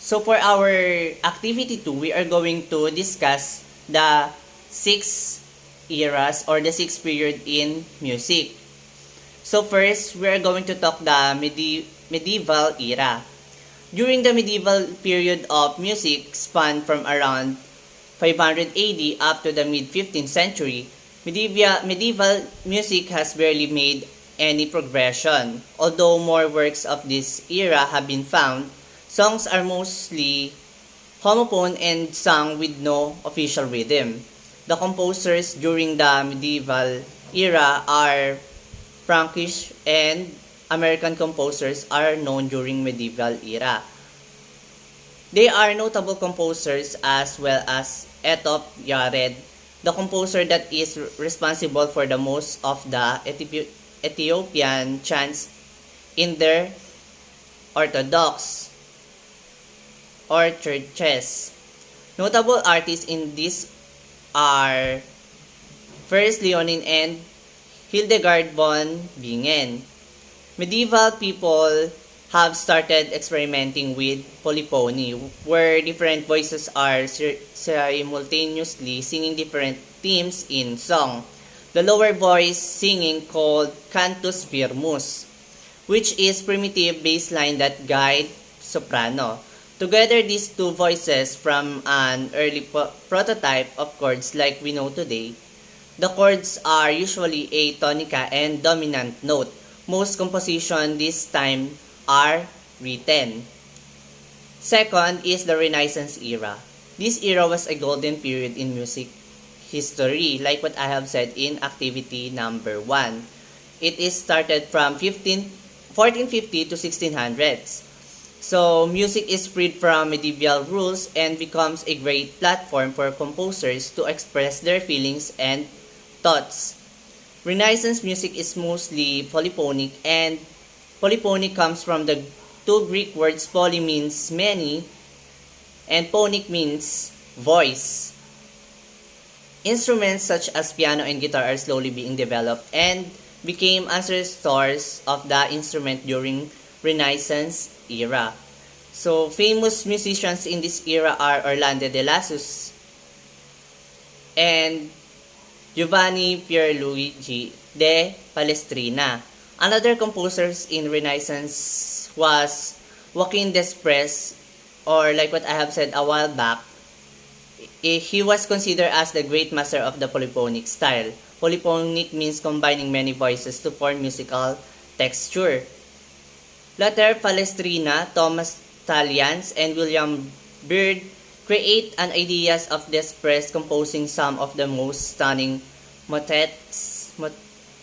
So for our activity 2, we are going to discuss the 6 eras or the 6 period in music. So first, we are going to talk the medieval era. During the medieval period of music spanned from around 500 AD up to the mid-15th century, medieval music has barely made any progression. Although more works of this era have been found, songs are mostly homophone and sung with no official rhythm. The composers during the medieval era are Frankish and American composers are known during medieval era. They are notable composers as well as Etop Yared, the composer that is responsible for the most of the Ethiopian chants in their Orthodox or churches. Notable artists in this are first Leonin and Hildegard von Bingen. Medieval people have started experimenting with polypony, where different voices are simultaneously singing different themes in song. The lower voice singing called cantus firmus, which is primitive bass line that guide soprano. Together, these two voices from an early prototype of chords like we know today. The chords are usually a tonica and dominant note. Most compositions this time are written. Second is the Renaissance era. This era was a golden period in music history, like what I have said in activity number 1. It is started from 1450 to 1600s. So, music is freed from medieval rules and becomes a great platform for composers to express their feelings and thoughts. Renaissance music is mostly polyphonic, and polyphonic comes from the two Greek words poly means many and phonic means voice. Instruments such as piano and guitar are slowly being developed and became ancestors of the instrument during Renaissance era. So, famous musicians in this era are Orlando de Lassus and Giovanni Pierluigi de Palestrina. Another composers in Renaissance was Joaquin Desprez, or like what I have said a while back, he was considered as the great master of the polyphonic style. Polyphonic means combining many voices to form musical texture. Later, Palestrina, Thomas Talians, and William Byrd create an ideas of Desprez composing some of the most stunning motets,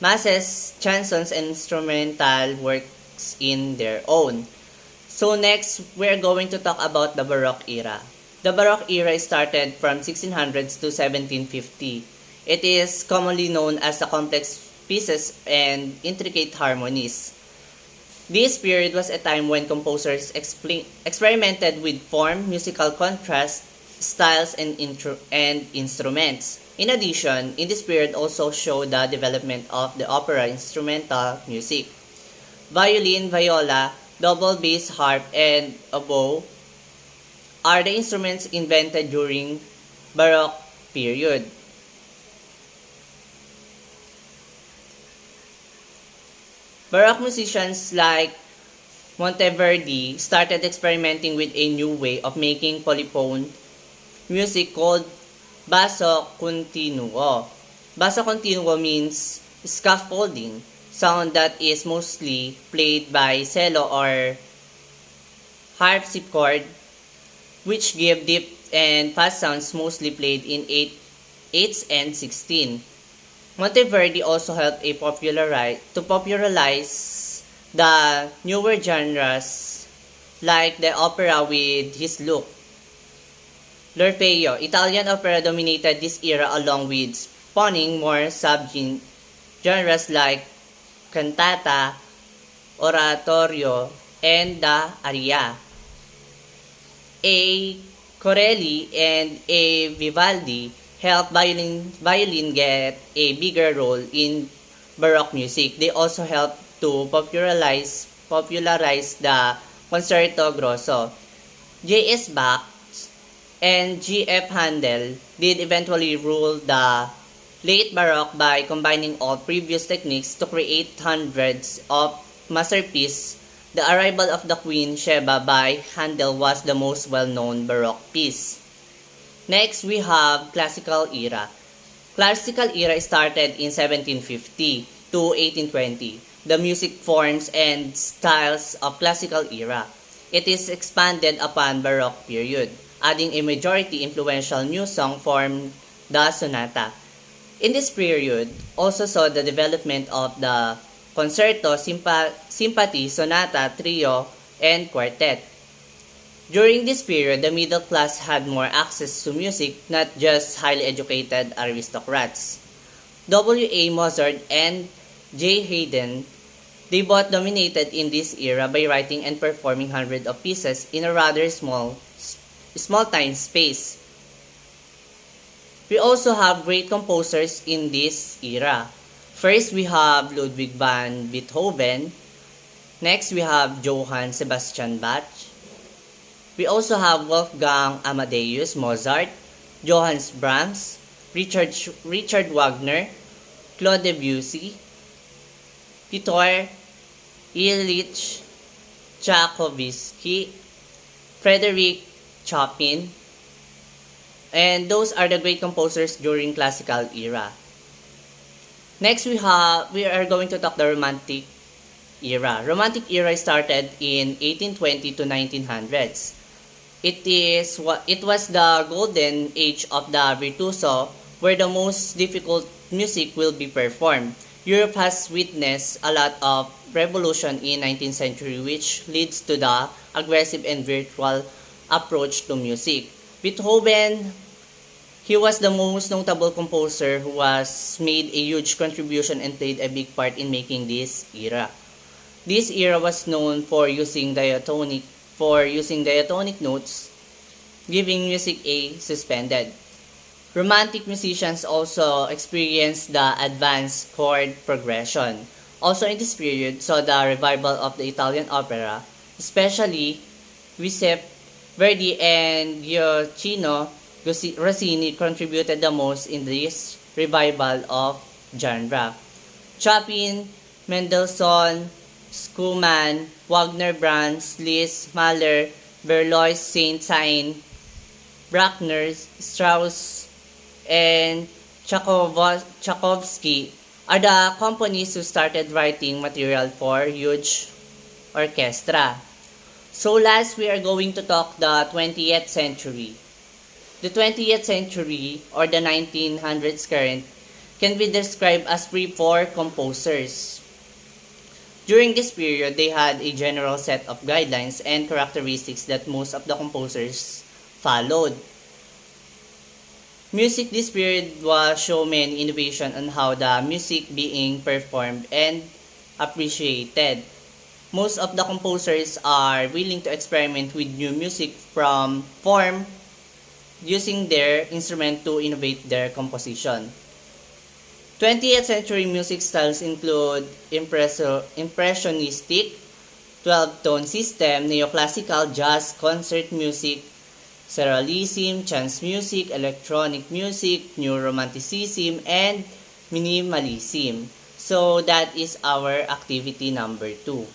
masses, chansons, and instrumental works in their own. So next, we're going to talk about the Baroque era. The Baroque era started from 1600s to 1750. It is commonly known as the complex pieces and intricate harmonies. This period was a time when composers experimented with form, musical contrast, styles, and instruments. In addition, in this period also showed the development of the opera instrumental music. Violin, viola, double bass harp, and oboe are the instruments invented during Baroque period. Baroque musicians like Monteverdi started experimenting with a new way of making polyphone music called basso continuo. Basso continuo means scaffolding, sound that is mostly played by cello or harpsichord, which give deep and fast sounds mostly played in 8/8 and 16. Monteverdi also helped to popularize the newer genres like the opera with his look. L'Orfeo, Italian opera dominated this era along with spawning more sub-genres like cantata, oratorio, and the aria. A. Corelli and A. Vivaldi helped violin get a bigger role in Baroque music. They also helped to popularize the concerto grosso. J.S. Bach and G.F. Handel did eventually rule the late Baroque by combining all previous techniques to create hundreds of masterpieces. The Arrival of the Queen Sheba by Handel was the most well-known Baroque piece. Next, we have Classical Era. Classical era started in 1750 to 1820. The music forms and styles of classical era. It is expanded upon Baroque period, adding a majority influential new song form, the sonata. In this period, also saw the development of the concerto, sympathy, sonata, trio, and quartet. During this period, the middle class had more access to music, not just highly educated aristocrats. W. A. Mozart and J. Haydn, they both dominated in this era by writing and performing hundreds of pieces in a rather small time space. We also have great composers in this era. First, we have Ludwig van Beethoven. Next, we have Johann Sebastian Bach. We also have Wolfgang Amadeus Mozart, Johannes Brahms, Richard Wagner, Claude Debussy, Piotr Ilyich Tchaikovsky, Frederick Chopin, and those are the great composers during classical era. Next, we are going to talk the Romantic era. Romantic era started in 1820 to 1900s. It was the golden age of the virtuoso, where the most difficult music will be performed. Europe has witnessed a lot of revolution in 19th century, which leads to the aggressive and virtual approach to music. Beethoven, he was the most notable composer who has made a huge contribution and played a big part in making this era. This era was known for using diatonic notes, giving music a suspended. Romantic musicians also experienced the advanced chord progression. Also in this period saw the revival of the Italian opera, especially Giuseppe Verdi and Gioacchino Rossini contributed the most in this revival of genre. Chopin, Mendelssohn, Schumann, Wagner, Brahms, Liszt, Mahler, Berlioz, Saint-Saëns, Bruckner, Strauss, and Tchaikovsky are the companies who started writing material for huge orchestra. So last, we are going to talk the 20th century. The 20th century, or the 1900s current, can be described as free for composers. During this period, they had a general set of guidelines and characteristics that most of the composers followed. Music this period was show many innovation on how the music being performed and appreciated. Most of the composers are willing to experiment with new music from form using their instrument to innovate their composition. 20th century music styles include impressionistic, 12-tone system, neoclassical, jazz, concert music, serialism, chance music, electronic music, new romanticism, and minimalism. So that is our activity number 2.